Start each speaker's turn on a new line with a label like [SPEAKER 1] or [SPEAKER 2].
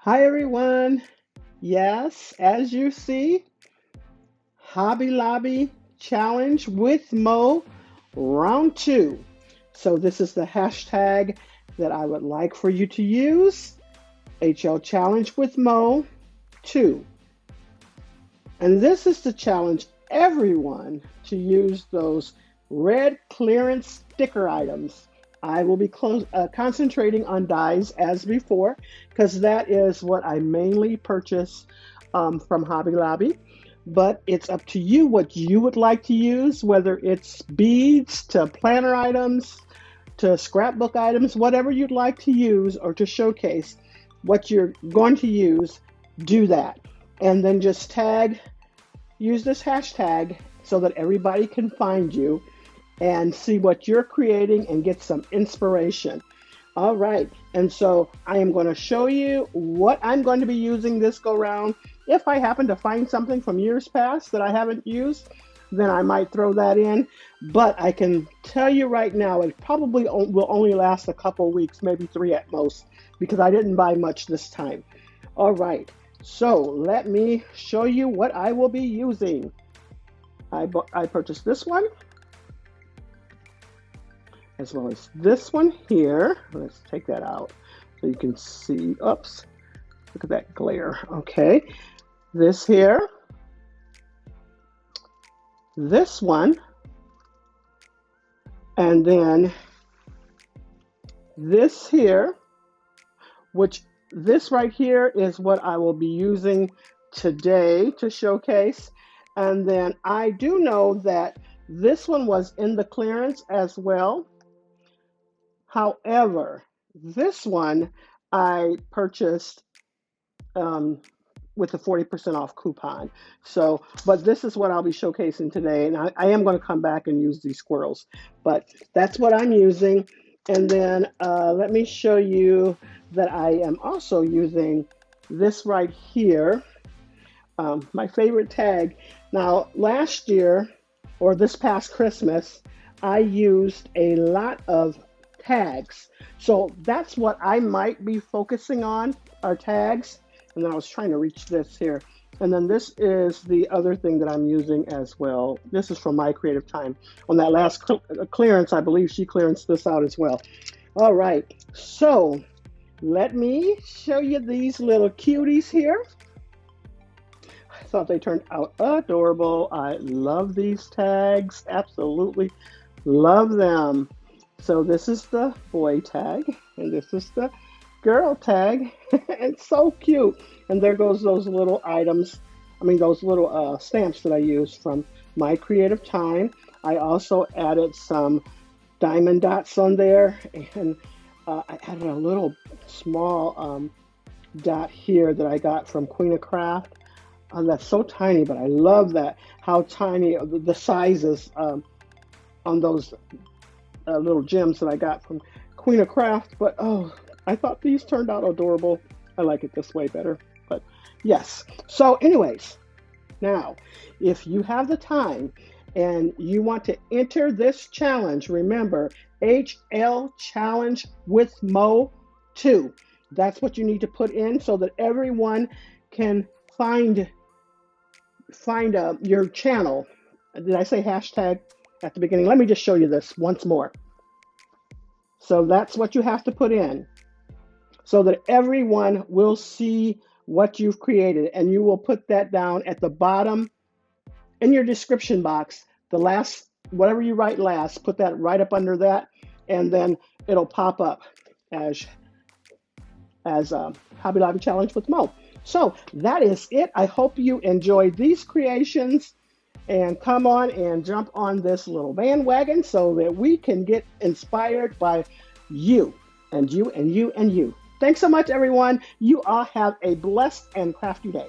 [SPEAKER 1] Hi everyone. Yes, as you see, Hobby Lobby Challenge with Mo round two. So this is the hashtag that I would like for you to use. HL Challenge with Mo 2. And this is to challenge everyone to use those red clearance sticker items. I will be concentrating on dies as before because that is what I mainly purchase from Hobby Lobby. But it's up to you what you would like to use, whether it's beads to planner items to scrapbook items, whatever you'd like to use or to showcase what you're going to use, do that. And then just use this hashtag so that everybody can find you and see what you're creating and get some inspiration. All right, and so I am going to show you what I'm going to be using this go round. If I happen to find something from years past that I haven't used, then I might throw that in. But I can tell you right now, it probably will only last a couple weeks, maybe 3 at most, because I didn't buy much this time. All right, so let me show you what I will be using. I purchased this one, as well as this one here. Let's take that out so you can see. Oops, look at that glare. Okay, this here, this one, and then this here, which this right here is what I will be using today to showcase. And then I do know that this one was in the clearance as well. However, this one I purchased with a 40% off coupon. So, but this is what I'll be showcasing today. And I am going to come back and use these squirrels, but that's what I'm using. And then let me show you that I am also using this right here, my favorite tag. Now, last year, or this past Christmas, I used a lot of tags. So that's what I might be focusing on, are tags. And then I was trying to reach this here. And then this is the other thing that I'm using as well. This is from My Creative Time. On that last clearance, I believe she clearanced this out as well. All right, so let me show you these little cuties here. I thought they turned out adorable. I love these tags, absolutely love them. So this is the boy tag, and this is the girl tag. It's so cute. And there goes those little items, those little stamps that I used from My Creative Time. I also added some diamond dots on there, and I added a little small dot here that I got from Queen of Craft. That's so tiny, but I love that, how tiny the sizes on those little gems that I got from Queen of Craft. But oh, I thought these turned out adorable. I like it this way better, but yes. So anyways, now, if you have the time and you want to enter this challenge, remember, HL Challenge with Mo 2. That's what you need to put in so that everyone can find your channel. Did I say hashtag at the beginning? Let me just show you this once more. So that's what you have to put in so that everyone will see what you've created, and you will put that down at the bottom in your description box. The last, whatever you write last, put that right up under that, and then it'll pop up as Hobby Lobby Challenge with Mo. So that is it. I hope you enjoyed these creations, and come on and jump on this little bandwagon so that we can get inspired by you and you and you and you. Thanks so much, everyone. You all have a blessed and crafty day.